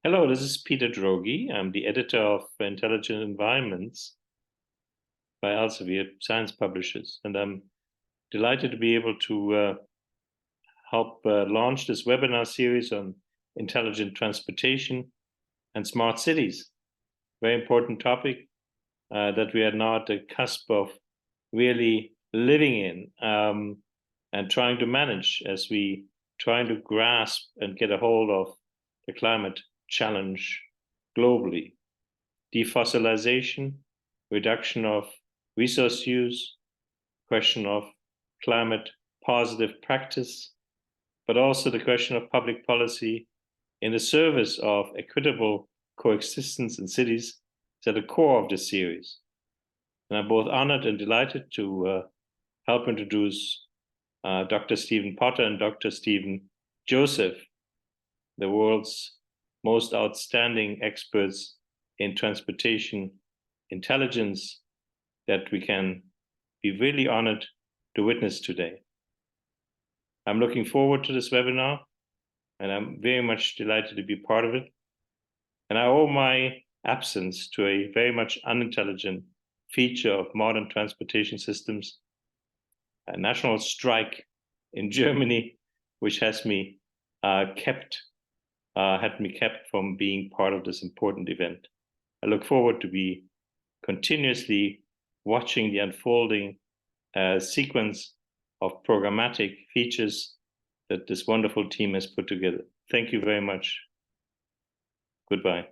Hello, this is Peter Droege. I'm the editor of Intelligent Environments by Elsevier Science Publishers, and I'm delighted to be able to help launch this webinar series on intelligent transportation and smart cities. Very important topic that we are now at the cusp of really living in and trying to manage as we try to grasp and get a hold of the climate challenge globally. Defossilization, reduction of resource use, question of climate positive practice, but also the question of public policy in the service of equitable coexistence in cities is at the core of this series. And I'm both honored and delighted to help introduce Dr. Stephen Potter and Dr. Stephen Joseph, the world's most outstanding experts in transportation intelligence that we can be really honored to witness today. I'm looking forward to this webinar, and I'm very much delighted to be part of it. And I owe my absence to a very much unintelligent feature of modern transportation systems, a national strike in Germany, which has me kept from being part of this important event. I look forward to be continuously watching the unfolding sequence of programmatic features that this wonderful team has put together. Thank you very much. Goodbye.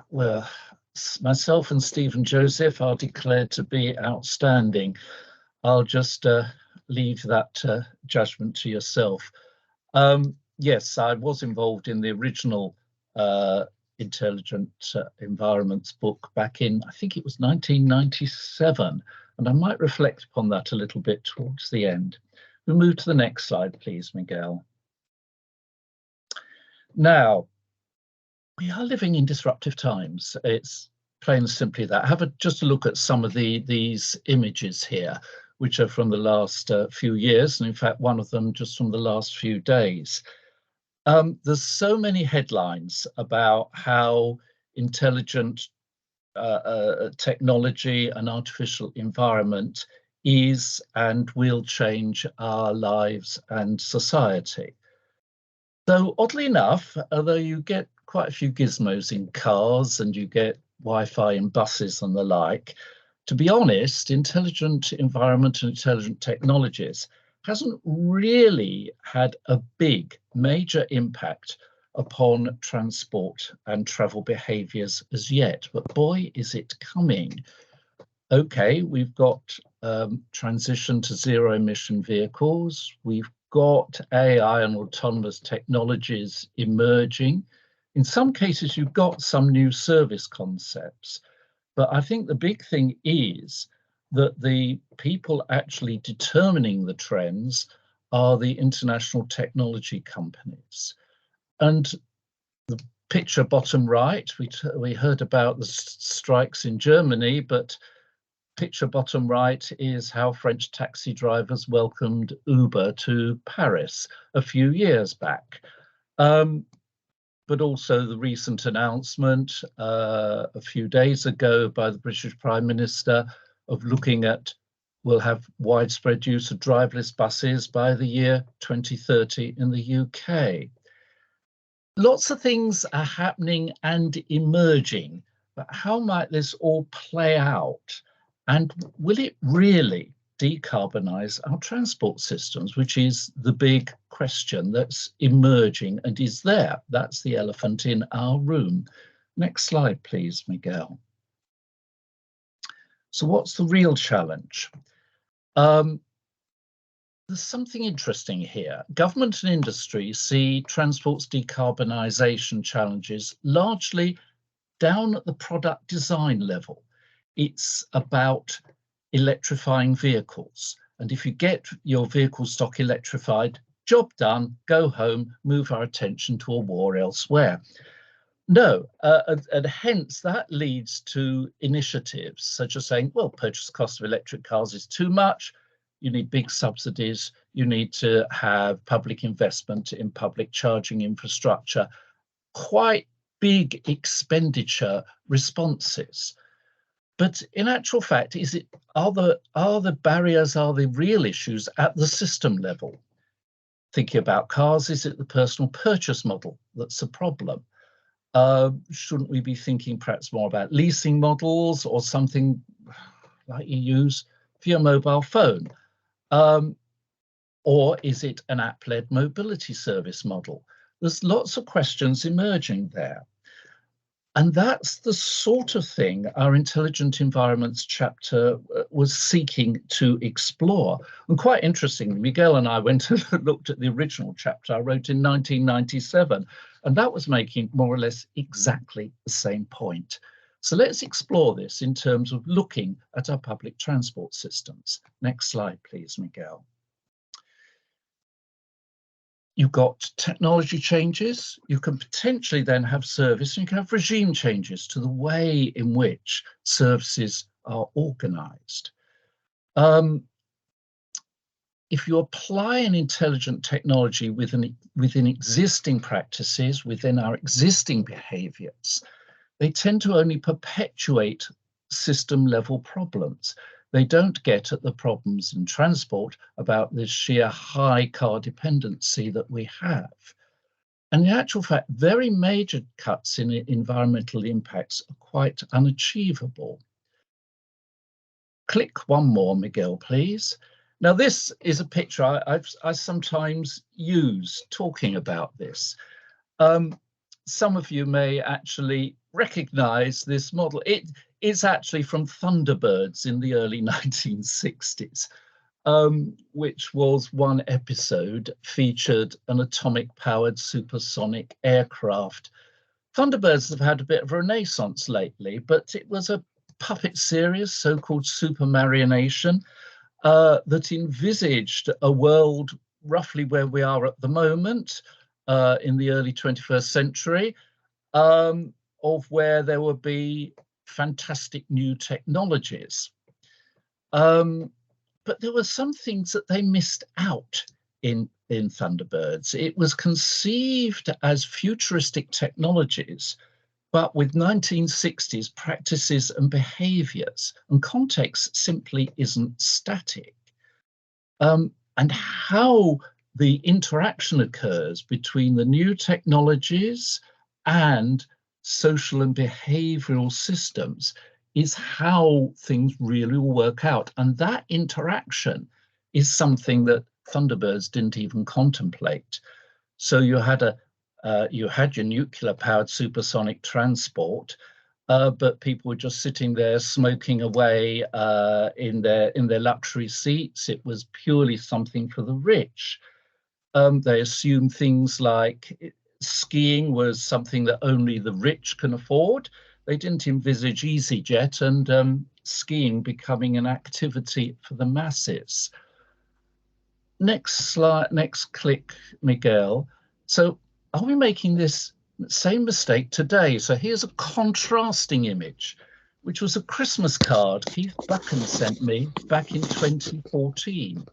Well, myself and Stephen Joseph are declared to be outstanding. I'll just leave that judgment to yourself. Yes, I was involved in the original Intelligent Environments book back in, I think it was 1997, and I might reflect upon that a little bit towards the end. We'll move to the next slide, please, Miguel. Now, we are living in disruptive times. It's plain and simply that. Have just a look at some of these images here, which are from the last few years, and in fact, one of them just from the last few days. There's so many headlines about how intelligent technology and artificial environment is and will change our lives and society. So oddly enough, although you get quite a few gizmos in cars and you get Wi-Fi in buses and the like, to be honest, intelligent environment and intelligent technologies hasn't really had a big, major impact upon transport and travel behaviours as yet. But boy, is it coming. Okay, we've got transition to zero-emission vehicles. We've got AI and autonomous technologies emerging. In some cases, you've got some new service concepts. But I think the big thing is that the people actually determining the trends are the international technology companies. And the picture bottom right, we heard about the strikes in Germany, but picture bottom right is how French taxi drivers welcomed Uber to Paris a few years back. But also the recent announcement a few days ago by the British Prime Minister of looking at, we'll have widespread use of driverless buses by the year 2030 in the UK. Lots of things are happening and emerging, but how might this all play out? And will it really decarbonize our transport systems, which is the big question that's emerging and is there? That's the elephant in our room. Next slide, please, Miguel. So what's the real challenge? There's something interesting here. Government and industry see transport's decarbonisation challenges largely down at the product design level. It's about electrifying vehicles. And if you get your vehicle stock electrified, job done, go home, move our attention to a war elsewhere. No, and hence that leads to initiatives such as saying, well, purchase cost of electric cars is too much. you need big subsidies, you need to have public investment in public charging infrastructure, quite big expenditure responses. But in actual fact, are the barriers, are the real issues at the system level? Thinking about cars, is it the personal purchase model that's a problem? Shouldn't we be thinking perhaps more about leasing models or something like you use for your mobile phone? Or is it an app-led mobility service model? There's lots of questions emerging there. And that's the sort of thing our Intelligent Environments chapter was seeking to explore. And quite interestingly, Miguel and I went and looked at the original chapter I wrote in 1997, and that was making more or less exactly the same point. So let's explore this in terms of looking at our public transport systems. Next slide, please, Miguel. You've got technology changes, you can potentially then have service, and you can have regime changes to the way in which services are organized. If you apply an intelligent technology within existing practices, within our existing behaviors, they tend to only perpetuate system level problems. They don't get at the problems in transport about the sheer high car dependency that we have. And in actual fact, very major cuts in environmental impacts are quite unachievable. Click one more, Miguel, please. Now, this is a picture I sometimes use talking about this. Some of you may actually recognize this model. It's actually from Thunderbirds in the early 1960s, which was one episode featured an atomic-powered supersonic aircraft. Thunderbirds have had a bit of a renaissance lately, but it was a puppet series, so-called Super Marionation, that envisaged a world roughly where we are at the moment, in the early 21st century, of where there would be fantastic new technologies. But there were some things that they missed out in Thunderbirds. It was conceived as futuristic technologies, but with 1960s practices and behaviors, and context simply isn't static. And how the interaction occurs between the new technologies and social and behavioral systems is how things really will work out. And that interaction is something that Thunderbirds didn't even contemplate. So you had your nuclear-powered supersonic transport, but people were just sitting there smoking away in their luxury seats. It was purely something for the rich. They assumed things like skiing was something that only the rich can afford. They didn't envisage EasyJet and skiing becoming an activity for the masses. Next slide, next click, Miguel. So are we making this same mistake today? So here's a contrasting image, which was a Christmas card Keith Buchan sent me back in 2014.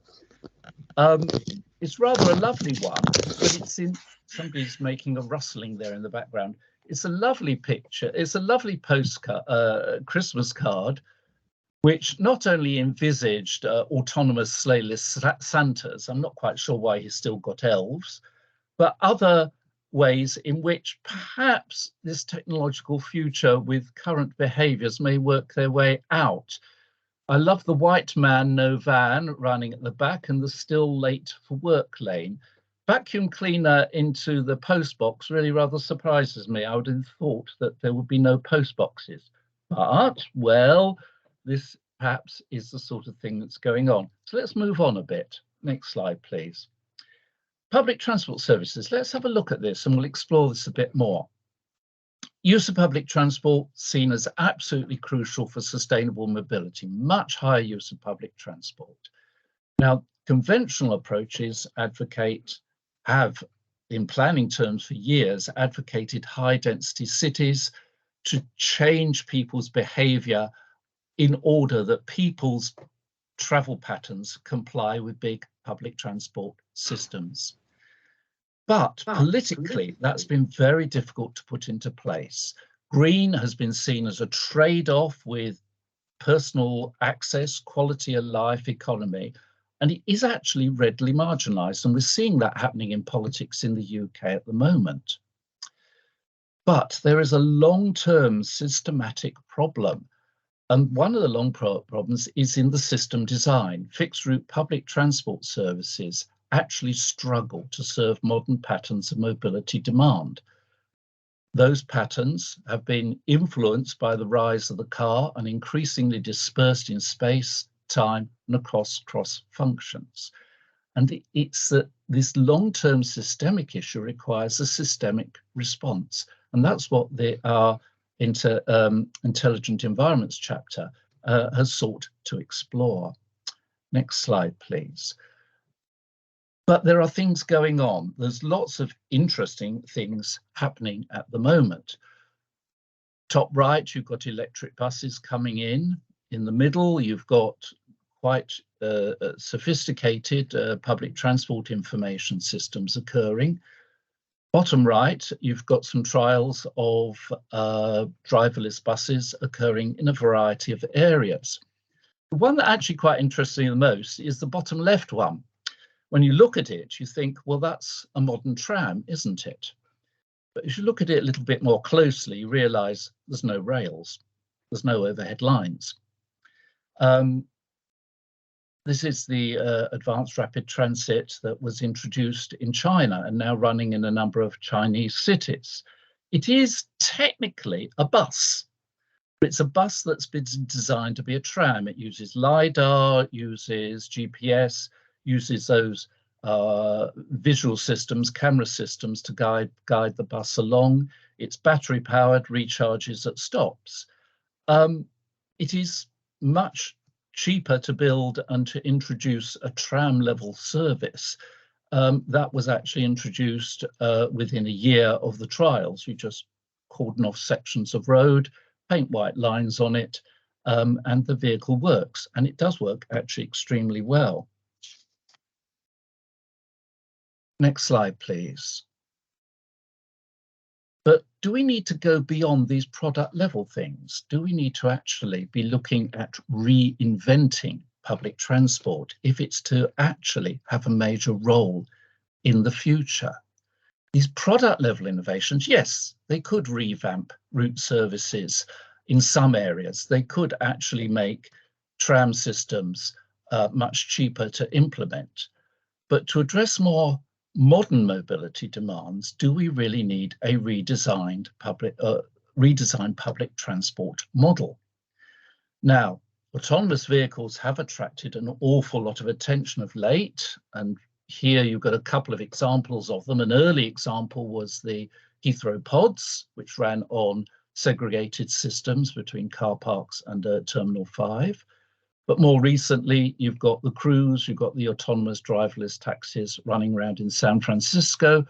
It's rather a lovely one, but it's in, somebody's making a rustling there in the background. It's a lovely picture. It's a lovely postcard, Christmas card, which not only envisaged autonomous sleightless Santas, I'm not quite sure why he's still got elves, but other ways in which perhaps this technological future with current behaviors may work their way out. I love the white man, no van running at the back and the still late for work lane. Vacuum cleaner into the post box really rather surprises me. I would have thought that there would be no post boxes, but well, this perhaps is the sort of thing that's going on. So let's move on a bit. Next slide, please. Public transport services. Let's have a look at this and we'll explore this a bit more. Use of public transport seen as absolutely crucial for sustainable mobility, much higher use of public transport. Now, conventional approaches have in planning terms for years advocated high density cities to change people's behavior in order that people's travel patterns comply with big public transport systems. But politically, that's been very difficult to put into place. Green has been seen as a trade-off with personal access, quality of life, economy, and it is actually readily marginalised. And we're seeing that happening in politics in the UK at the moment. But there is a long-term systematic problem. And one of the long problems is in the system design. Fixed route public transport services actually struggle to serve modern patterns of mobility demand. Those patterns have been influenced by the rise of the car and increasingly dispersed in space, time, and across cross functions. And it's that this long-term systemic issue requires a systemic response. And that's what our Intelligent Environments chapter has sought to explore. Next slide, please. But there are things going on. There's lots of interesting things happening at the moment. Top right, you've got electric buses coming in. In the middle, you've got quite sophisticated public transport information systems occurring. Bottom right, you've got some trials of driverless buses occurring in a variety of areas. The one that actually quite interests me the most is the bottom left one. When you look at it, you think, well, that's a modern tram, isn't it? But if you look at it a little bit more closely, you realise there's no rails, there's no overhead lines. This is the advanced rapid transit that was introduced in China and now running in a number of Chinese cities. It is technically a bus, but it's a bus that's been designed to be a tram. It uses LiDAR, uses GPS, uses those visual systems, camera systems to guide the bus along. It's battery powered, recharges at stops. It is much cheaper to build and to introduce a tram level service. That was actually introduced within a year of the trials. You just cordon off sections of road, paint white lines on it, and the vehicle works. And it does work actually extremely well. Next slide, please. But do we need to go beyond these product level things? Do we need to actually be looking at reinventing public transport if it's to actually have a major role in the future? These product level innovations, yes, they could revamp route services in some areas. They could actually make tram systems much cheaper to implement. But to address more modern mobility demands, do we really need a redesigned public transport model? Now, autonomous vehicles have attracted an awful lot of attention of late, and here you've got a couple of examples of them. An early example was the Heathrow pods, which ran on segregated systems between car parks and Terminal 5. But more recently, you've got the Cruise, you've got the autonomous driverless taxis running around in San Francisco,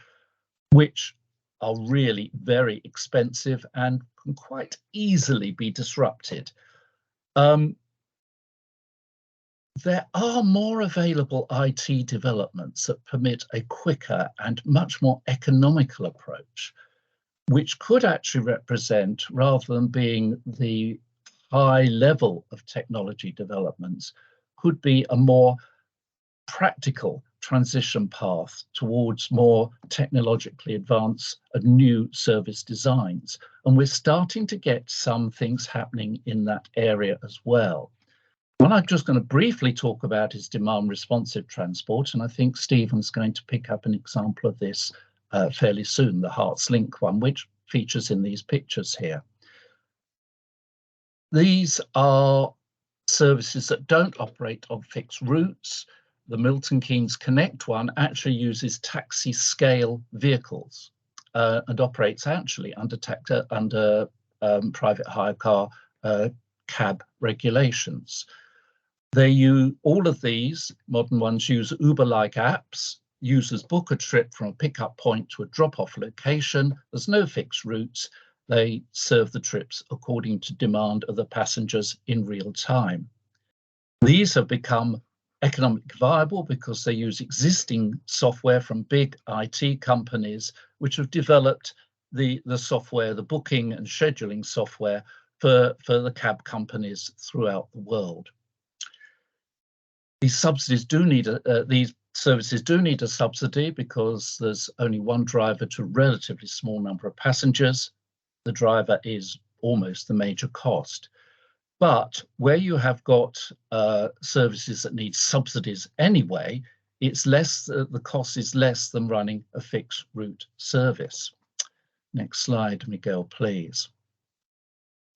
which are really very expensive and can quite easily be disrupted. There are more available IT developments that permit a quicker and much more economical approach, which could actually represent, rather than being the high level of technology developments, could be a more practical transition path towards more technologically advanced and new service designs. And we're starting to get some things happening in that area as well. What I'm just going to briefly talk about is demand responsive transport, and I think Stephen's going to pick up an example of this fairly soon, the Hearts Link one, which features in these pictures here. These are services that don't operate on fixed routes. The Milton Keynes Connect one actually uses taxi scale vehicles and operates actually under private hire car cab regulations. All of these modern ones use Uber-like apps. Users book a trip from a pickup point to a drop-off location. There's no fixed routes. They serve the trips according to demand of the passengers in real time. These have become economically viable because they use existing software from big IT companies, which have developed the software, the booking and scheduling software for the cab companies throughout the world. These subsidies do need these services do need a subsidy because there's only one driver to a relatively small number of passengers. The driver is almost the major cost. But where you have got services that need subsidies anyway, it's less, the cost is less than running a fixed route service. Next slide, Miguel, please.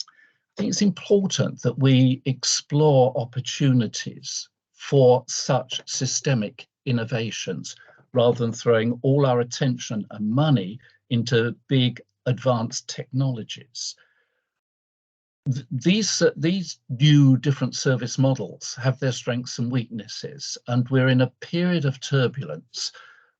I think it's important that we explore opportunities for such systemic innovations rather than throwing all our attention and money into big advanced technologies. These new different service models have their strengths and weaknesses, and we're in a period of turbulence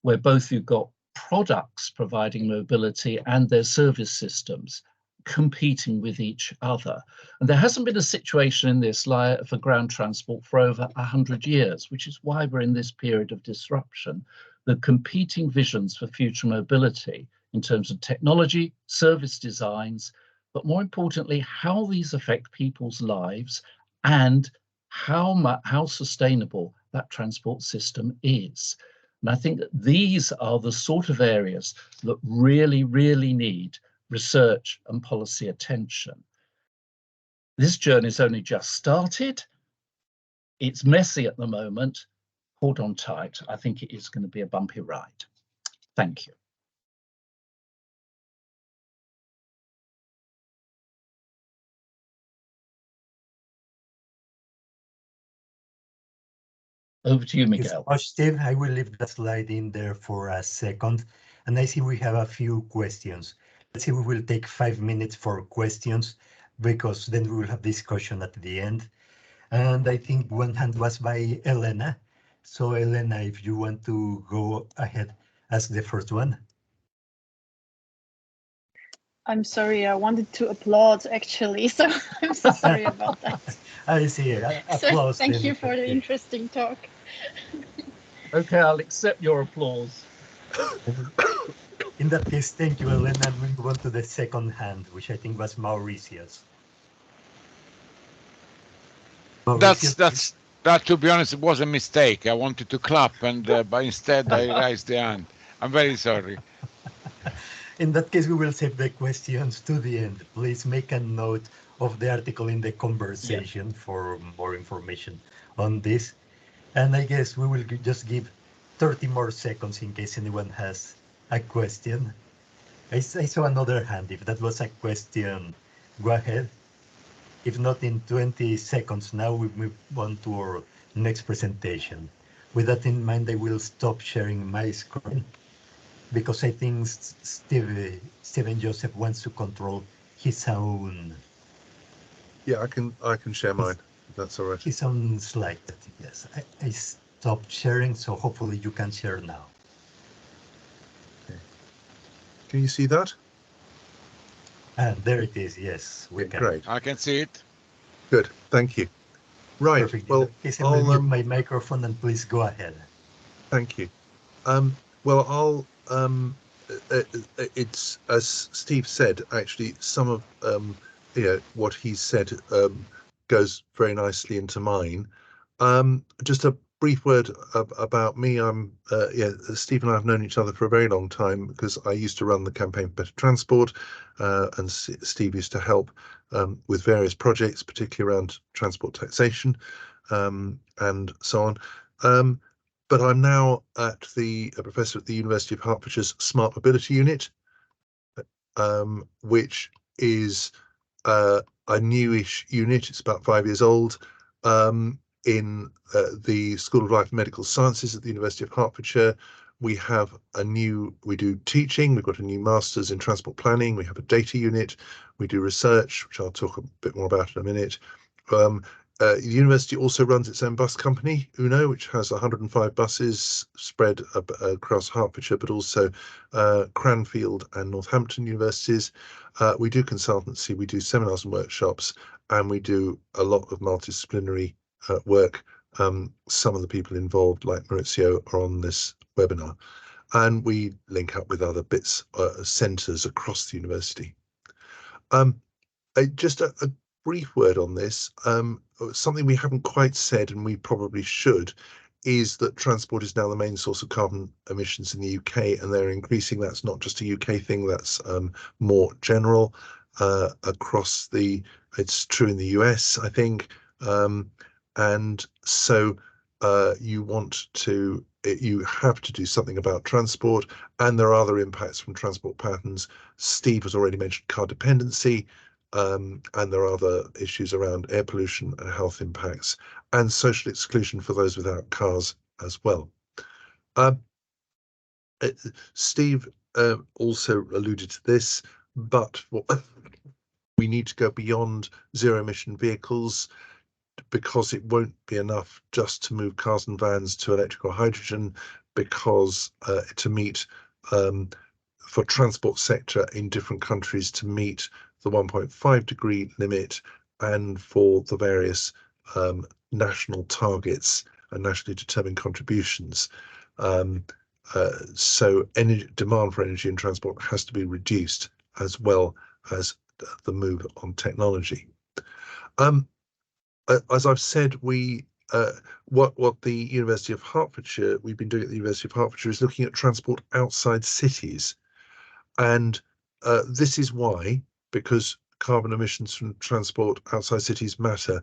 where both you've got products providing mobility and their service systems competing with each other. And there hasn't been a situation in this for ground transport for over 100 years, which is why we're in this period of disruption. The competing visions for future mobility in terms of technology, service designs, but more importantly, how these affect people's lives and how sustainable that transport system is. And I think that these are the sort of areas that really, really need research and policy attention. This journey's only just started. It's messy at the moment. Hold on tight. I think it is going to be a bumpy ride. Thank you. Over to you, Miguel. So Steve, I will leave that slide in there for a second. And I see we have a few questions. Let's see, we will take 5 minutes for questions because then we will have discussion at the end. And I think one hand was by Elena. So Elena, if you want to go ahead, ask the first one. I'm sorry, I wanted to applaud actually, so I'm so sorry about that. I see. Applause. So thank you for the interesting talk. Okay, I'll accept your applause. In that case, thank you, Elena. And we move on to the second hand, which I think was Mauritius. That, to be honest, it was a mistake. I wanted to clap, and but instead I raised the hand. I'm very sorry. In that case, we will save the questions to the end. Please make a note of the article in the conversation for more information on this. And I guess we will just give 30 more seconds in case anyone has a question. I saw another hand. If that was a question, go ahead. If not, in 20 seconds now, we move on to our next presentation. With that in mind, I will stop sharing my screen because I think Stephen Joseph wants to control his own. Yeah, I can share mine. If that's all right. His own slide. Yes, I stopped sharing, so hopefully you can share now. Okay. Can you see that? And there it is. Yes, we can. Great. I can see it. Good. Thank you. Right. Perfect. Well, I'll mute my microphone and please go ahead. Thank you. Well, I'll. It's as Steve said. Actually, some of what he said goes very nicely into mine. Just a brief word about me. Steve and I have known each other for a very long time because I used to run the Campaign for Better Transport, and Steve used to help with various projects, particularly around transport taxation and so on. But I'm now a professor at the University of Hertfordshire's Smart Mobility Unit, which is a newish unit. It's about 5 years old. In the School of Life and Medical Sciences at the University of Hertfordshire, we do teaching. We've got a new master's in transport planning. We have a data unit. We do research, which I'll talk a bit more about in a minute. The university also runs its own bus company, UNO, which has 105 buses spread across Hertfordshire, but also Cranfield and Northampton universities. We do consultancy, we do seminars and workshops, and we do a lot of multidisciplinary work. Some of the people involved, like Maurizio, are on this webinar, and we link up with other bits, centres across the university. Just a brief word on this. Something we haven't quite said, and we probably should, is that transport is now the main source of carbon emissions in the UK, and they're increasing. That's not just a UK thing, that's more general across the, it's true in the US, I think. And so you have to do something about transport, and there are other impacts from transport patterns. Steve has already mentioned car dependency, and there are other issues around air pollution and health impacts, and social exclusion for those without cars as well. Steve also alluded to this, but we need to go beyond zero emission vehicles, because it won't be enough just to move cars and vans to electric or hydrogen, because to meet for transport sector in different countries to meet the 1.5 degree limit, and for the various national targets and nationally determined contributions. So demand for energy and transport has to be reduced, as well as the move on technology. As I've said, what the University of Hertfordshire, we've been doing at the University of Hertfordshire, is looking at transport outside cities. And this is why, because carbon emissions from transport outside cities matter.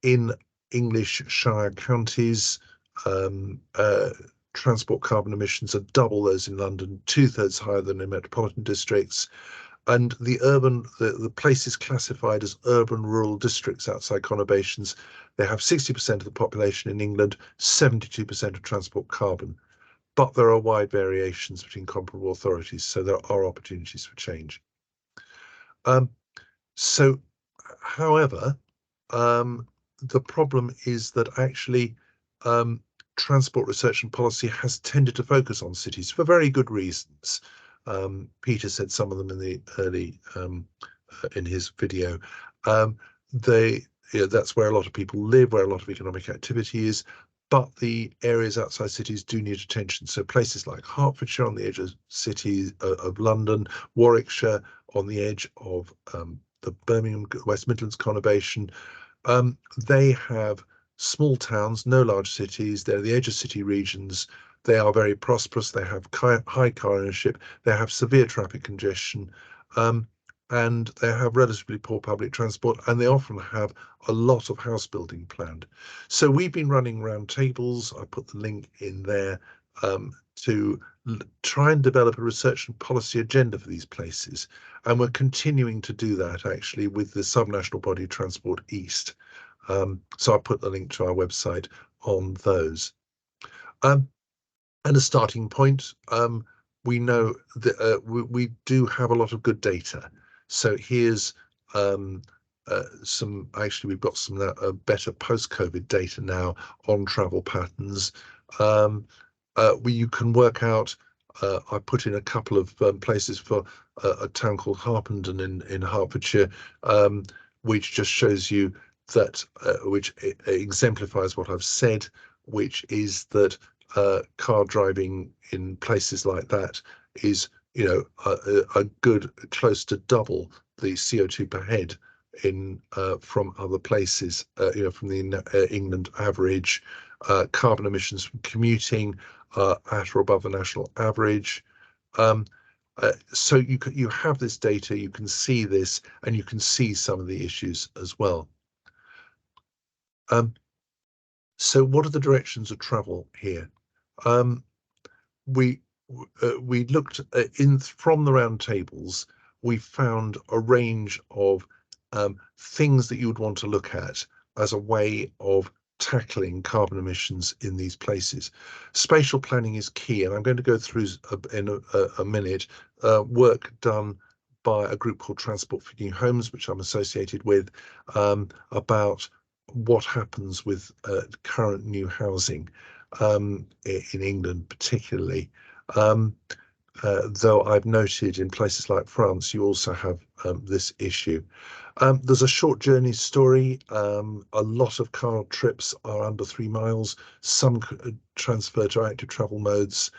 In English Shire counties, transport carbon emissions are double those in London, 2/3 higher than in metropolitan districts. And the places classified as urban rural districts outside conurbations, they have 60% of the population in England, 72% of transport carbon. But there are wide variations between comparable authorities, so there are opportunities for change. However, the problem is that actually transport research and policy has tended to focus on cities for very good reasons. Peter said some of them in the early in his video. That's where a lot of people live, where a lot of economic activity is, but the areas outside cities do need attention. So places like Hertfordshire on the edge of cities of London, Warwickshire on the edge of the Birmingham West Midlands conurbation, they have small towns, no large cities. They're the edge of city regions. They are very prosperous. They have high car ownership. They have severe traffic congestion, and they have relatively poor public transport, and they often have a lot of house building planned. So we've been running round tables. I put the link in there to try and develop a research and policy agenda for these places. And we're continuing to do that actually with the subnational body Transport East. So I put the link to our website on those. And a starting point, we know that we do have a lot of good data. So here's actually we've got some better post-COVID data now on travel patterns. You can work out, I put in a couple of places for a town called Harpenden in Hertfordshire, which just shows you that, which exemplifies what I've said, which is that car driving in places like that is, a good close to double the CO2 per head in from other places, from the England average. Carbon emissions from commuting at or above the national average. So you have this data, you can see this, and you can see some of the issues as well. So what are the directions of travel here? We looked from the round tables. We found a range of things that you would want to look at as a way of tackling carbon emissions in these places. Spatial planning is key, and I'm going to go through in a minute work done by a group called Transport for New Homes, which I'm associated with, about what happens with current new housing in England particularly. though I've noted in places like France, you also have this issue. There's a short journey story. A lot of car trips are under 3 miles. Some transfer to active travel modes,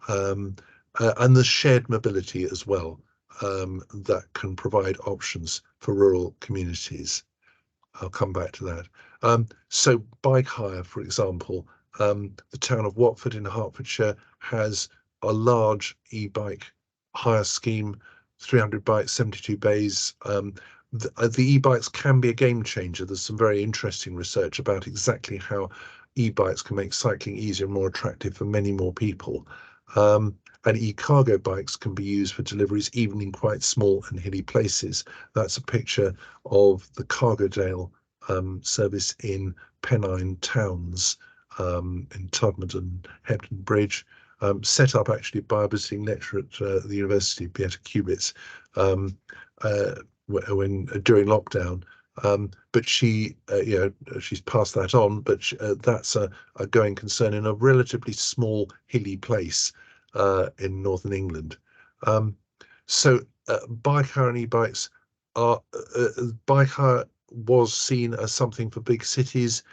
and there's shared mobility as well, that can provide options for rural communities. I'll come back to that. So bike hire, for example, the town of Watford in Hertfordshire has a large e-bike hire scheme, 300 bikes, 72 bays. The e-bikes can be a game changer. There's some very interesting research about exactly how e-bikes can make cycling easier and more attractive for many more people. And e-cargo bikes can be used for deliveries even in quite small and hilly places. That's a picture of the Cargodale service in Pennine Towns, in Todmorden and Hebden Bridge, set up actually by a visiting lecturer at the University, Beata Kubitz, during lockdown. But she, she's passed that on, but that's a going concern in a relatively small hilly place in northern England. So bike hire and e-bikes are, bike hire was seen as something for big cities.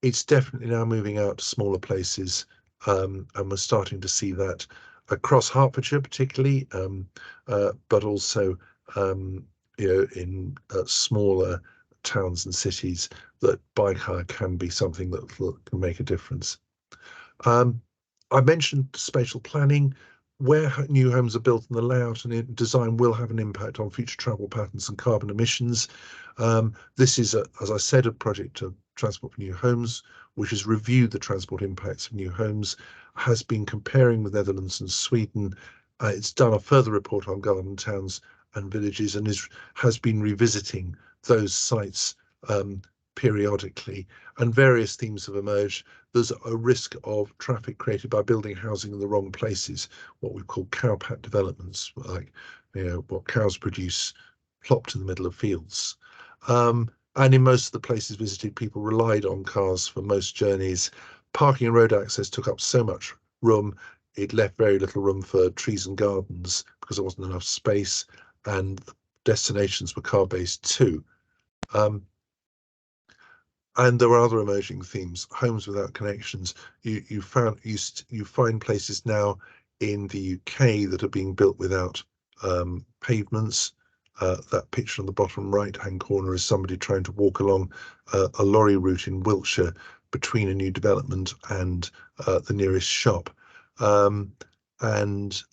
It's definitely now moving out to smaller places, and we're starting to see that across Hertfordshire particularly, but also in smaller towns and cities, that bike hire can be something that can make a difference. I mentioned spatial planning. Where new homes are built, and the layout and design will have an impact on future travel patterns and carbon emissions. This is, as I said, a project of Transport for New Homes, which has reviewed the transport impacts of new homes, has been comparing with Netherlands and Sweden. It's done a further report on garden towns and villages, and has been revisiting those sites periodically, and various themes have emerged. There's a risk of traffic created by building housing in the wrong places, what we call cowpat developments, like what cows produce plopped in the middle of fields. And in most of the places visited, people relied on cars for most journeys. Parking and road access took up so much room, it left very little room for trees and gardens because there wasn't enough space, and destinations were car-based too. And there are other emerging themes. Homes without connections. You find places now in the UK that are being built without pavements. That picture on the bottom right-hand corner is somebody trying to walk along a lorry route in Wiltshire between a new development and the nearest shop. And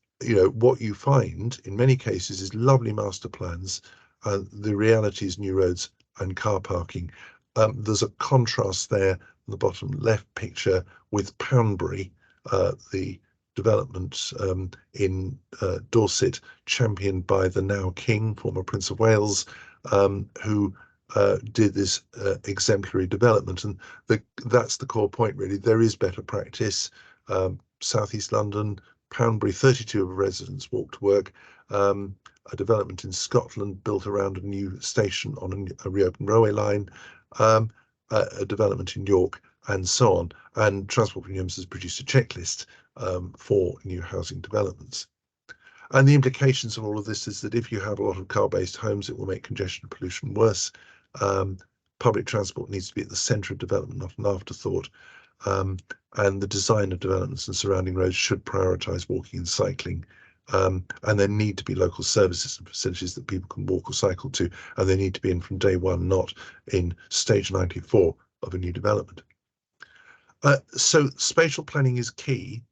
what you find in many cases is lovely master plans. The reality is new roads and car parking. There's a contrast there in the bottom left picture with Poundbury, the development in Dorset, championed by the now King, former Prince of Wales, who did this exemplary development. And that's the core point, really. There is better practice. Southeast London, Poundbury, 32 of residents walk to work. A development in Scotland built around a new station on a reopened railway line. A development in York, and so on. And Transport for New Homes has produced a checklist for new housing developments. And the implications of all of this is that if you have a lot of car-based homes, it will make congestion and pollution worse. Public transport needs to be at the centre of development, not an afterthought. And the design of developments and surrounding roads should prioritise walking and cycling. And there need to be local services and facilities that people can walk or cycle to, and they need to be in from day one, not in stage 94 of a new development. So spatial planning is key,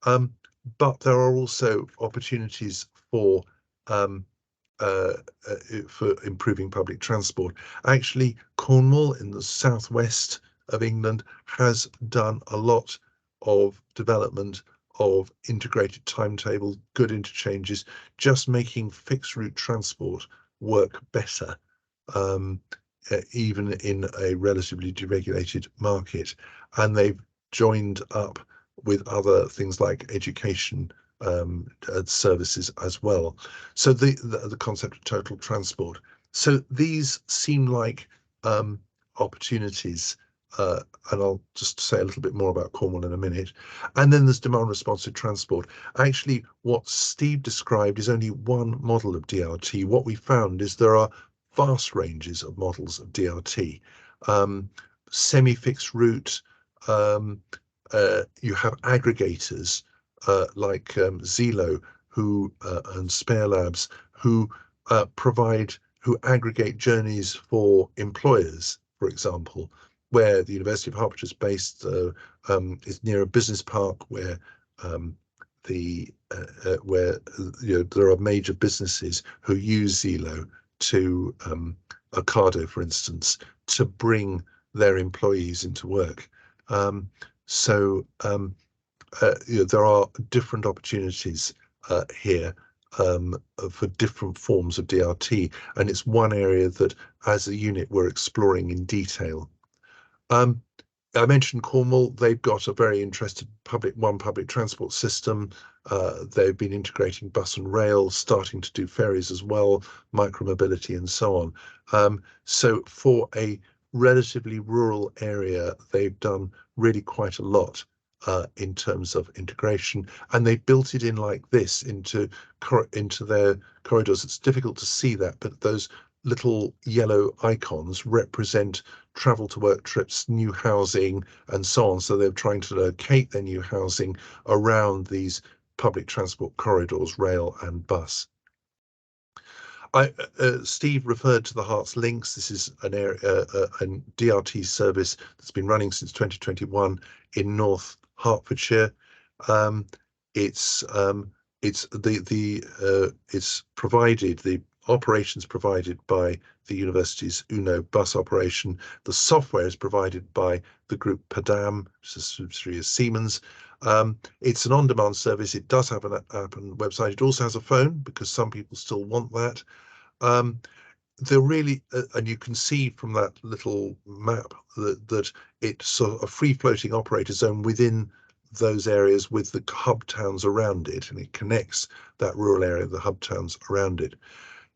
but there are also opportunities for improving public transport. Actually, Cornwall in the southwest of England has done a lot of development of integrated timetables, good interchanges, just making fixed route transport work better, even in a relatively deregulated market. And they've joined up with other things like education services as well. So the concept of total transport. So these seem like opportunities and I'll just say a little bit more about Cornwall in a minute. And then there's demand responsive transport. Actually, what Steve described is only one model of DRT. What we found is there are vast ranges of models of DRT. Semi-fixed route, you have aggregators like Zelo and Spare Labs who aggregate journeys for employers, for example, where the University of Hertfordshire is based, is near a business park where there are major businesses who use Zelo to Ocado, for instance, to bring their employees into work. There are different opportunities here for different forms of DRT, and it's one area that, as a unit, we're exploring in detail. I mentioned Cornwall. They've got a very interesting public transport system. They've been integrating bus and rail, starting to do ferries as well, micromobility and so on. So for a relatively rural area, they've done really quite a lot in terms of integration, and they built it in like this into their corridors. It's difficult to see that, but those little yellow icons represent travel to work trips, new housing, and so on. So they're trying to locate their new housing around these public transport corridors, rail and bus. Steve referred to the Herts Links. This is an DRT service that's been running since 2021 in North Hertfordshire. It's provided, the operations provided by the university's UNO bus operation. The software is provided by the group Padam, which is a subsidiary of Siemens. It's an on-demand service. It does have an app and website. It also has a phone because some people still want that. They're really, and you can see from that little map that it's sort of a free-floating operator zone within those areas with the hub towns around it, and it connects that rural area, the hub towns around it.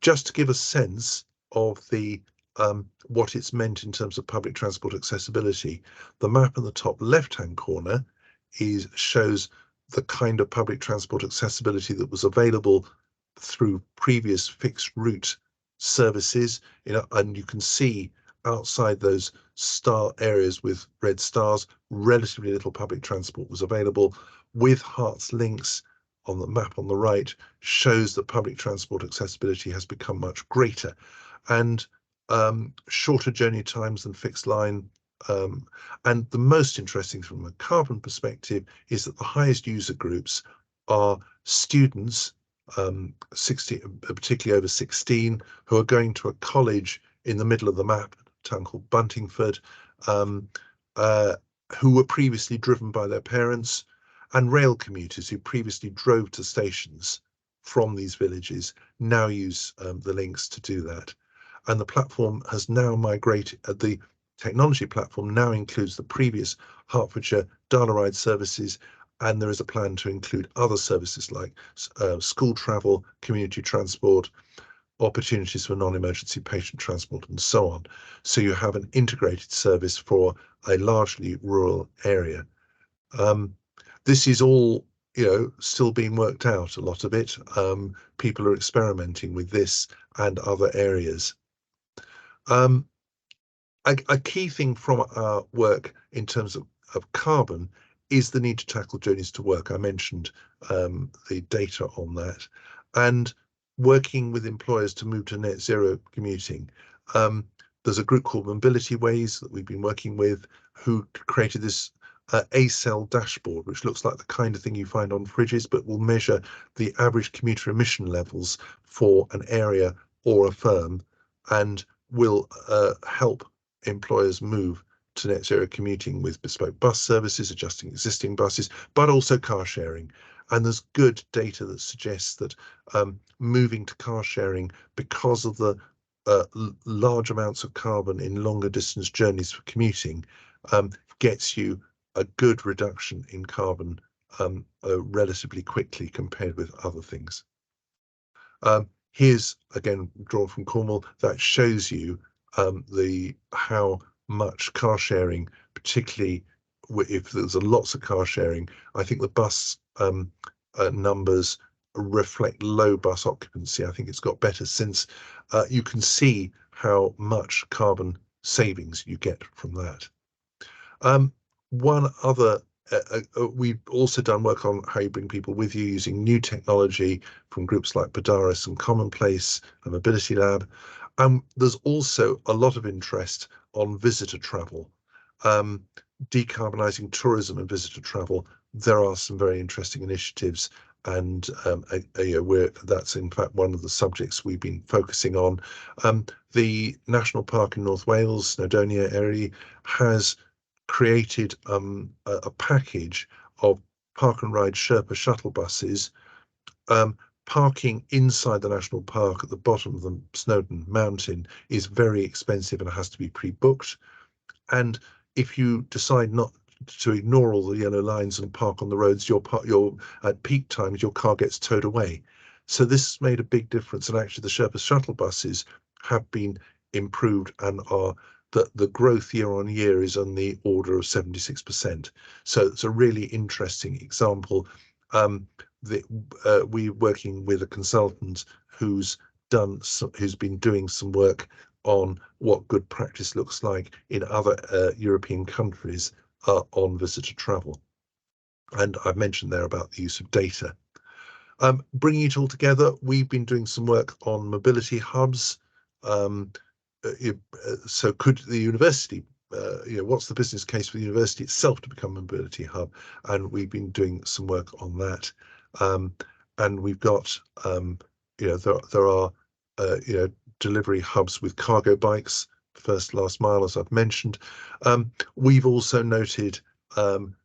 Just to give a sense of the what it's meant in terms of public transport accessibility, the map in the top left-hand corner shows the kind of public transport accessibility that was available through previous fixed route services, and you can see outside those star areas with red stars, relatively little public transport was available. With Herts Links on the map on the right shows that public transport accessibility has become much greater, and shorter journey times than fixed line. And the most interesting from a carbon perspective is that the highest user groups are students, 60, particularly over 16, who are going to a college in the middle of the map, a town called Buntingford, who were previously driven by their parents, and rail commuters who previously drove to stations from these villages now use the links to do that. And the platform has now migrated, the technology platform now includes the previous Hertfordshire Dana Ride services, and there is a plan to include other services like school travel, community transport, opportunities for non-emergency patient transport, and so on. So you have an integrated service for a largely rural area. This is all, still being worked out, a lot of it. People are experimenting with this and other areas. A key thing from our work in terms of carbon is the need to tackle journeys to work. I mentioned the data on that, and working with employers to move to net zero commuting. There's a group called Mobility Ways that we've been working with, who created this A-cell dashboard, which looks like the kind of thing you find on fridges, but will measure the average commuter emission levels for an area or a firm, and will help employers move to net zero commuting with bespoke bus services, adjusting existing buses, but also car sharing. And there's good data that suggests that moving to car sharing, because of the large amounts of carbon in longer distance journeys for commuting, gets you a good reduction in carbon relatively quickly compared with other things. Here's again drawn from Cornwall that shows you how much car sharing, particularly if there's lots of car sharing. I think the bus numbers reflect low bus occupancy. I think it's got better since you can see how much carbon savings you get from that. One other, we've also done work on how you bring people with you using new technology from groups like Padaris and Commonplace and Mobility Lab. There's also a lot of interest on visitor travel, decarbonising tourism and visitor travel. There are some very interesting initiatives, and that's in fact one of the subjects we've been focusing on. The National Park in North Wales, Snowdonia area, has created a package of park and ride Sherpa shuttle buses. Parking inside the national park at the bottom of the Snowdon Mountain is very expensive and has to be pre-booked. And if you decide not to ignore all the yellow lines and park on the roads, at peak times your car gets towed away. So this has made a big difference, and actually the Sherpa shuttle buses have been improved and are the growth year on year is on the order of 76%. So it's a really interesting example. We're working with a consultant who's been doing some work on what good practice looks like in other European countries on visitor travel. And I've mentioned there about the use of data. Bringing it all together, we've been doing some work on mobility hubs. So could the university, what's the business case for the university itself to become a mobility hub? And we've been doing some work on that. And we've got, there are, delivery hubs with cargo bikes, first, last mile, as I've mentioned. We've also noted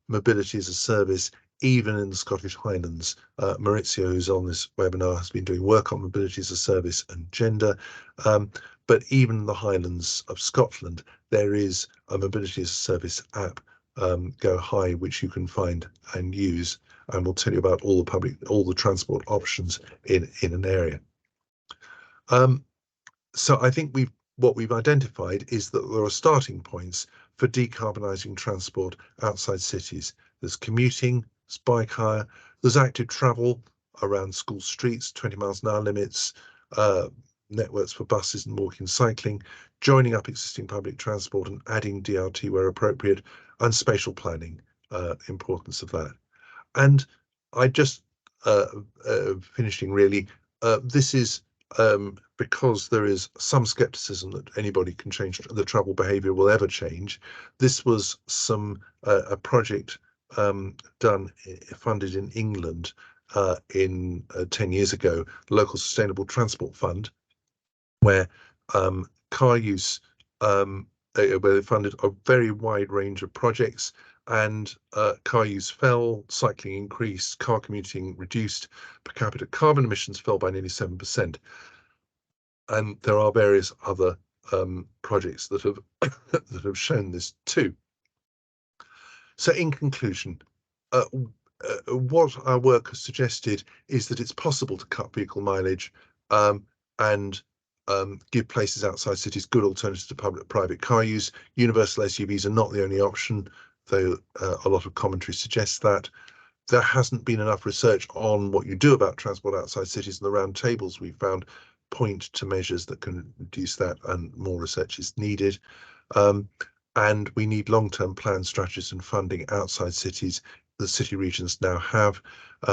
mobility as a service, even in the Scottish Highlands. Maurizio, who's on this webinar, has been doing work on mobility as a service and gender. But even in the Highlands of Scotland, there is a mobility as a service app, Go High, which you can find and use. And we'll tell you about all the transport options in an area. So I think what we've identified is that there are starting points for decarbonising transport outside cities. There's commuting, there's bike hire, there's active travel around school streets, 20 miles an hour limits, networks for buses and walking, cycling, joining up existing public transport and adding DRT where appropriate, and spatial planning, importance of that. And I just finishing really, this is because there is some skepticism that anybody can change, the travel behaviour will ever change. This was a project funded in England in 10 years ago, Local Sustainable Transport Fund, where car use, where they funded a very wide range of projects, and car use fell, cycling increased, car commuting reduced, per capita carbon emissions fell by nearly 7%. And there are various other projects that have that have shown this too. So in conclusion, what our work has suggested is that it's possible to cut vehicle mileage and give places outside cities good alternatives to private car use. Universal SUVs are not the only option, though a lot of commentary suggests that. There hasn't been enough research on what you do about transport outside cities, and the round tables we found point to measures that can reduce that, and more research is needed. And we need long-term plan strategies and funding outside cities. The city regions now have.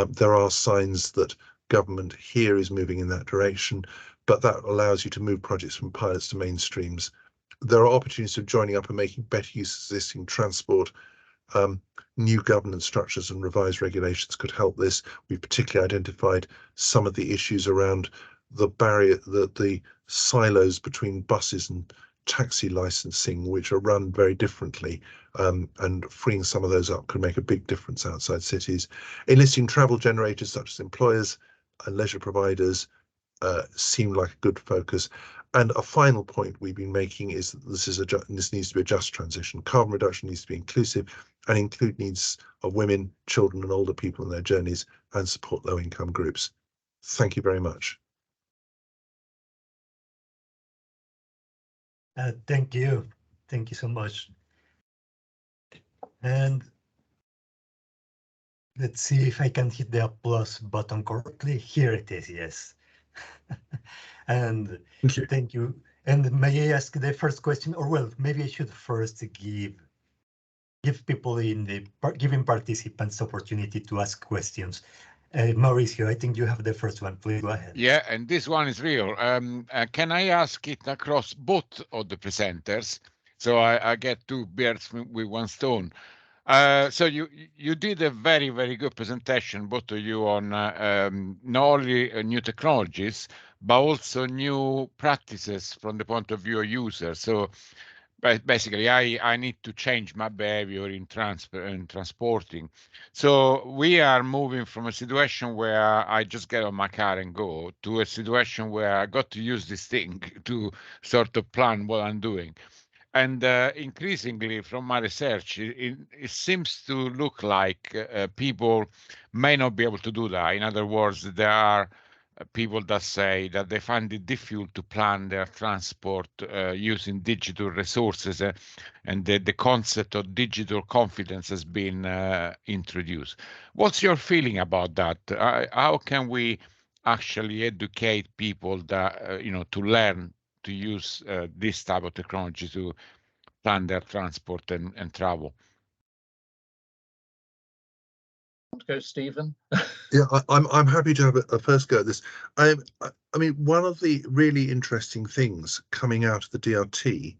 There are signs that government here is moving in that direction, but that allows you to move projects from pilots to mainstreams. There are opportunities of joining up and making better use of existing transport. New governance structures and revised regulations could help this. We've particularly identified some of the issues around the barrier, the silos between buses and taxi licensing, which are run very differently, and freeing some of those up could make a big difference outside cities. Enlisting travel generators such as employers and leisure providers seem like a good focus. And a final point we've been making is that this needs to be a just transition. Carbon reduction needs to be inclusive and include needs of women, children and older people in their journeys, and support low-income groups. Thank you very much. Thank you. Thank you so much. And let's see if I can hit the applause button correctly. Here it is, yes. And Thank you. thank you. And may I ask the first question, or well, maybe I should first give people giving participants opportunity to ask questions. Mauricio, I think you have the first one. Please go ahead. Yeah, and this one is real. Can I ask it across both of the presenters? So I get two birds with one stone. So you did a very, very good presentation, both of you, on not only new technologies, but also new practices from the point of view of users. So basically, I need to change my behavior in transporting. So we are moving from a situation where I just get on my car and go to a situation where I got to use this thing to sort of plan what I'm doing. And increasingly, from my research, it seems to look like people may not be able to do that. In other words, there are people that say that they find it difficult to plan their transport using digital resources, and the concept of digital confidence has been introduced. What's your feeling about that? How can we actually educate people that to learn to use this type of technology to plan their transport and travel? Go, Stephen. Yeah, I'm happy to have a first go at this. I mean, one of the really interesting things coming out of the DRT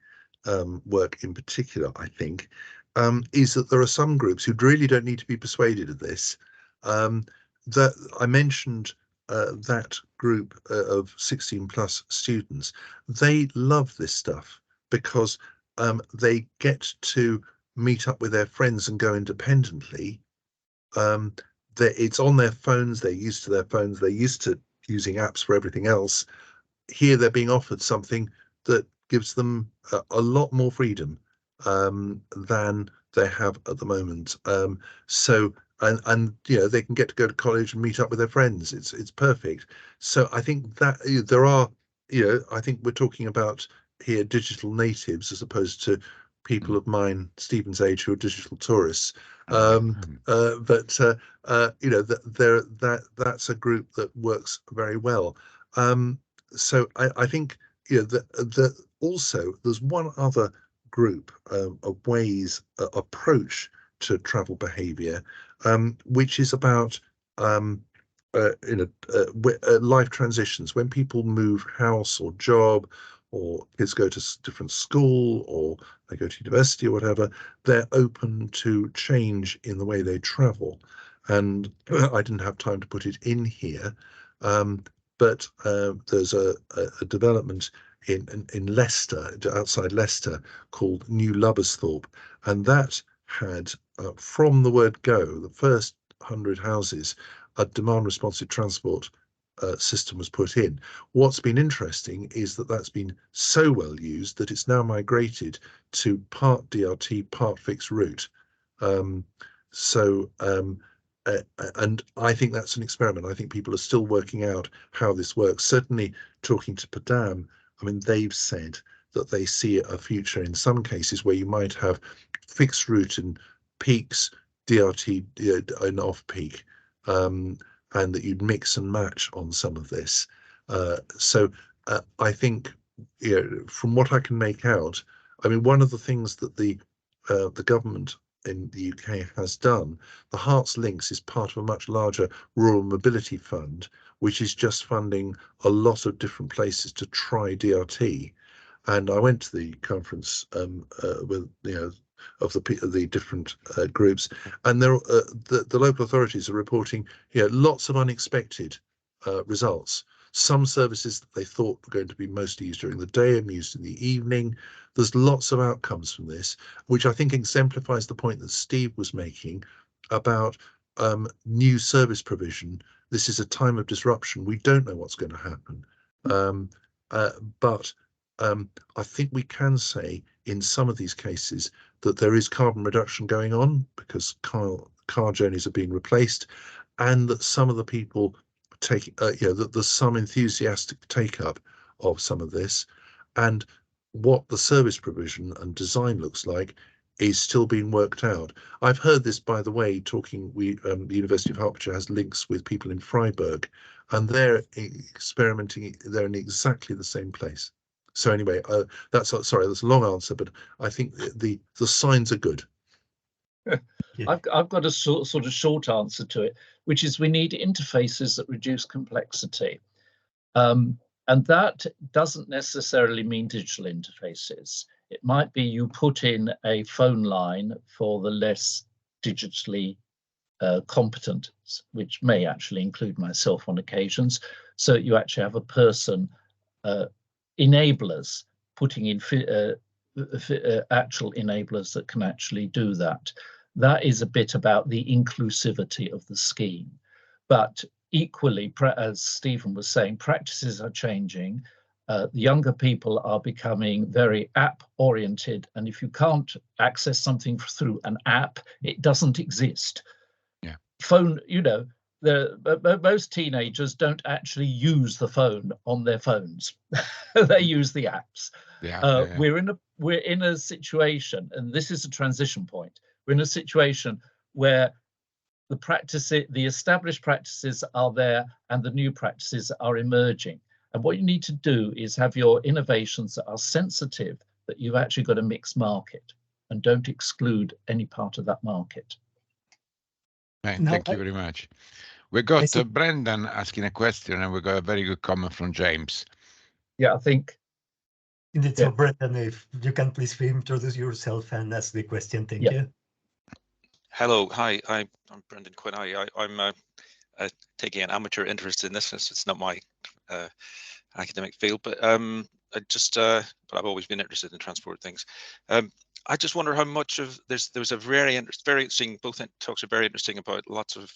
work in particular, I think, is that there are some groups who really don't need to be persuaded of this. That I mentioned that group of 16 plus students, they love this stuff because they get to meet up with their friends and go independently. It's on their phones, they're used to their phones, they're used to using apps for everything else. Here they're being offered something that gives them a lot more freedom than they have at the moment. So and they can get to go to college and meet up with their friends. It's perfect. So I think that there are, I think we're talking about here digital natives as opposed to people of mine, Stephen's age, who are digital tourists. But that's a group that works very well. So I think that also there's one other group of ways approach to travel behavior, which is about life transitions. When people move house or job, or kids go to different school, or they go to university or whatever, they're open to change in the way they travel. And I didn't have time to put it in here, but there's a development in Leicester, outside Leicester, called New Lubbersthorpe, and that had, from the word go, the first 100 houses, a demand responsive transport system was put in. What's been interesting is that that's been so well used that it's now migrated to part DRT, part fixed route. And I think that's an experiment. I think people are still working out how this works. Certainly talking to Padam, I mean, they've said that they see a future in some cases where you might have fixed route in peaks, DRT in off peak, and that you'd mix and match on some of this. So I think, from what I can make out, I mean, one of the things that the government in the UK has done, the Hearts Links is part of a much larger rural mobility fund, which is just funding a lot of different places to try DRT. And I went to the conference with of the different groups, and the local authorities are reporting lots of unexpected results. Some services that they thought were going to be mostly used during the day are used in the evening. There's lots of outcomes from this, which I think exemplifies the point that Steve was making about new service provision. This is a time of disruption. We don't know what's going to happen. But I think we can say in some of these cases that there is carbon reduction going on because car journeys are being replaced, and that some of the people that there's some enthusiastic take up of some of this. And what the service provision and design looks like is still being worked out. I've heard this, by the way, the University of Hertfordshire has links with people in Freiburg, and they're experimenting, they're in exactly the same place. So anyway, that's a long answer, but I think the signs are good. I've got a sort of short answer to it, which is we need interfaces that reduce complexity. And that doesn't necessarily mean digital interfaces. It might be you put in a phone line for the less digitally competent, which may actually include myself on occasions. So you actually have a person, enablers, putting in actual enablers that can actually do that. That is a bit about the inclusivity of the scheme. But equally, as Stephen was saying, practices are changing. The younger people are becoming very app-oriented, and if you can't access something through an app, it doesn't exist. Yeah. Phone, most teenagers don't actually use the phone on their phones. They use the apps. Yeah. We're in a situation, and this is a transition point. We're in a situation where the established practices are there and the new practices are emerging. And what you need to do is have your innovations that are sensitive, that you've actually got a mixed market, and don't exclude any part of that market. Thank you very much. We got Brendan asking a question, and we got a very good comment from James. Yeah, I think. Indeed, so Brendan, if you can please introduce yourself and ask the question. Thank you. Hello, hi, I'm Brendan Quinn. I'm taking an amateur interest in this. It's not my academic field, but but I've always been interested in transport things. I just wonder how much of there's a very interesting, both talks are very interesting about lots of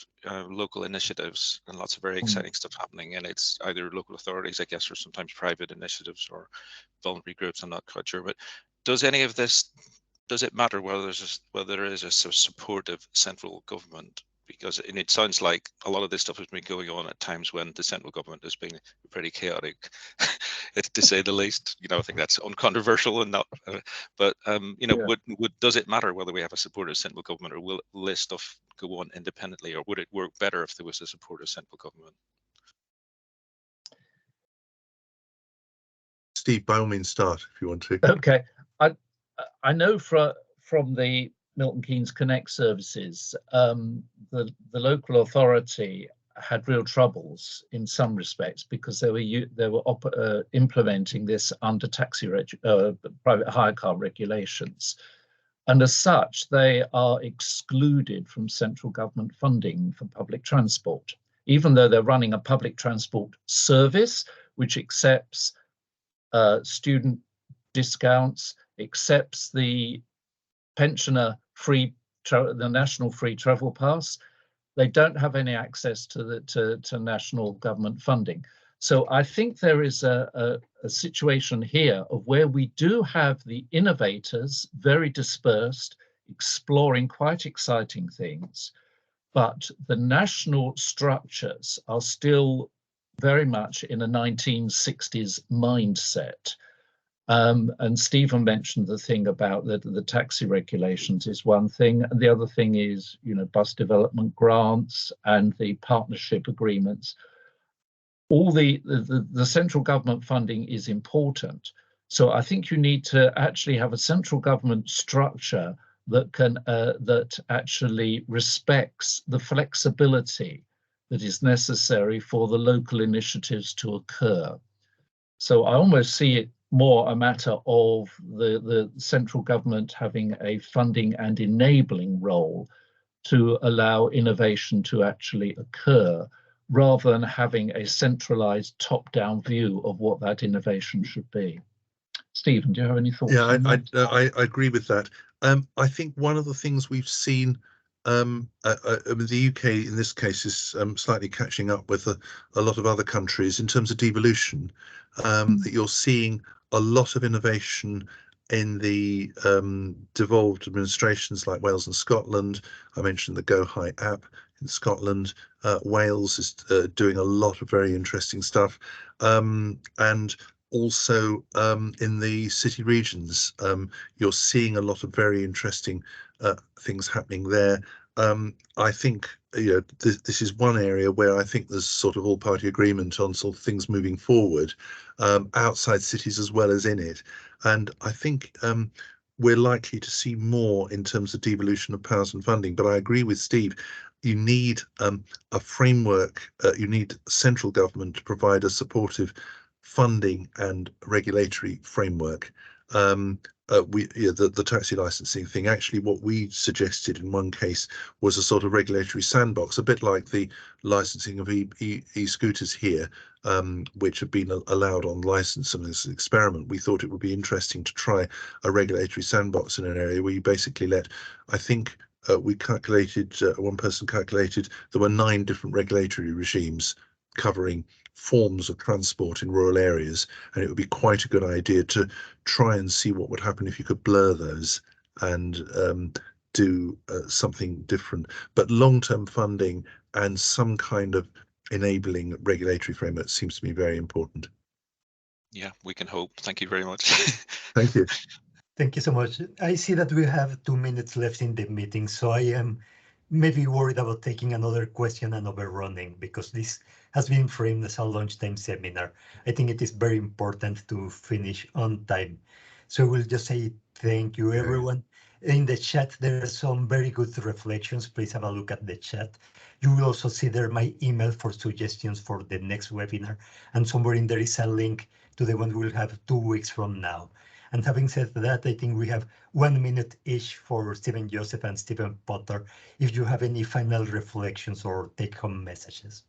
local initiatives and lots of very exciting stuff happening, and it's either local authorities, I guess, or sometimes private initiatives or voluntary groups. I'm not quite sure, but does any of this, does it matter whether there is a supportive central government? Because it sounds like a lot of this stuff has been going on at times when the central government has been pretty chaotic, to say the least. I think that's uncontroversial and not. But does it matter whether we have a supportive central government, or will this stuff go on independently, or would it work better if there was a supportive central government? Steve, by all means, start if you want to. Okay, I know from the Milton Keynes Connect services, the local authority had real troubles in some respects because they were implementing this under private hire car regulations, and as such they are excluded from central government funding for public transport, even though they're running a public transport service which accepts student discounts, accepts the pensioner the national free travel pass. They don't have any access to national government funding. So I think there is a situation here of where we do have the innovators very dispersed, exploring quite exciting things, but the national structures are still very much in a 1960s mindset. And Stephen mentioned the thing about the taxi regulations is one thing, and the other thing is, bus development grants and the partnership agreements. All the central government funding is important. So I think you need to actually have a central government structure that that actually respects the flexibility that is necessary for the local initiatives to occur. So I almost see it more a matter of the central government having a funding and enabling role to allow innovation to actually occur, rather than having a centralized top-down view of what that innovation should be. Stephen, do you have any thoughts? Yeah, I agree with that. I think one of the things we've seen, the UK in this case is slightly catching up with a lot of other countries in terms of devolution, that you're seeing a lot of innovation in the devolved administrations like Wales and Scotland. I mentioned the Go High app in Scotland. Wales is doing a lot of very interesting stuff, and also in the city regions. You're seeing a lot of very interesting things happening there. I think this is one area where I think there's sort of all-party agreement on sort of things moving forward, outside cities as well as in it. And I think we're likely to see more in terms of devolution of powers and funding. But I agree with Steve. You need a framework. You need central government to provide a supportive funding and regulatory framework. The taxi licensing thing, actually what we suggested in one case was a sort of regulatory sandbox, a bit like the licensing of e-scooters here, which have been allowed on license and as an experiment. We thought it would be interesting to try a regulatory sandbox in an area where you basically let, I think we calculated, one person calculated there were 9 different regulatory regimes covering forms of transport in rural areas, and it would be quite a good idea to try and see what would happen if you could blur those and do something different. But long-term funding and some kind of enabling regulatory framework seems to me very important. Yeah, we can hope. Thank you very much. Thank you. Thank you so much. I see that we have 2 minutes left in the meeting, so I am maybe worried about taking another question and overrunning, because this has been framed as a lunchtime seminar. I think it is very important to finish on time. So we'll just say thank you, everyone. In the chat, there are some very good reflections. Please have a look at the chat. You will also see there my email for suggestions for the next webinar. And somewhere in there is a link to the one we'll have 2 weeks from now. And having said that, I think we have 1 minute each for Stephen Joseph and Stephen Potter, if you have any final reflections or take-home messages.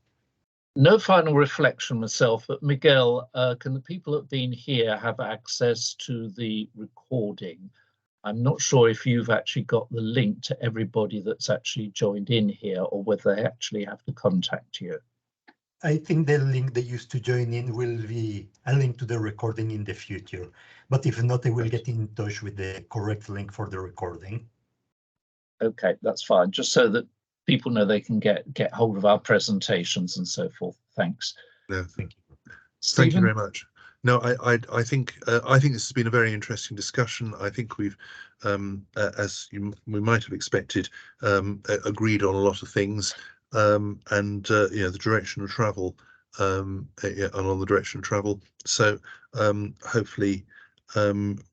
No final reflection myself, but Miguel, can the people that have been here have access to the recording? I'm not sure if you've actually got the link to everybody that's actually joined in here, or whether they actually have to contact you. I think the link they used to join in will be a link to the recording in the future. But if not, I will get in touch with the correct link for the recording. Okay, that's fine. Just so that people know they can get hold of our presentations and so forth. Thanks. No, thank you. Thank you very much. No, I think this has been a very interesting discussion. I think we've, as we might have expected, agreed on a lot of things, and the direction of travel, and on the direction of travel. So hopefully,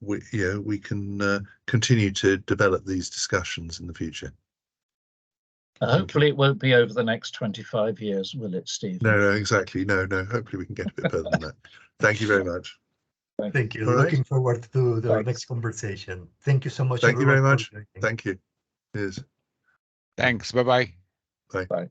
we can continue to develop these discussions in the future. Hopefully it won't be over the next 25 years, will it, Steve? No, exactly. No. Hopefully we can get a bit further than that. Thank you very much. Thank you. All Looking right. forward to our next conversation. Thank you so much. Thank you very everyone, much. Thank you. Cheers. Thanks. Bye-bye. Bye. Bye.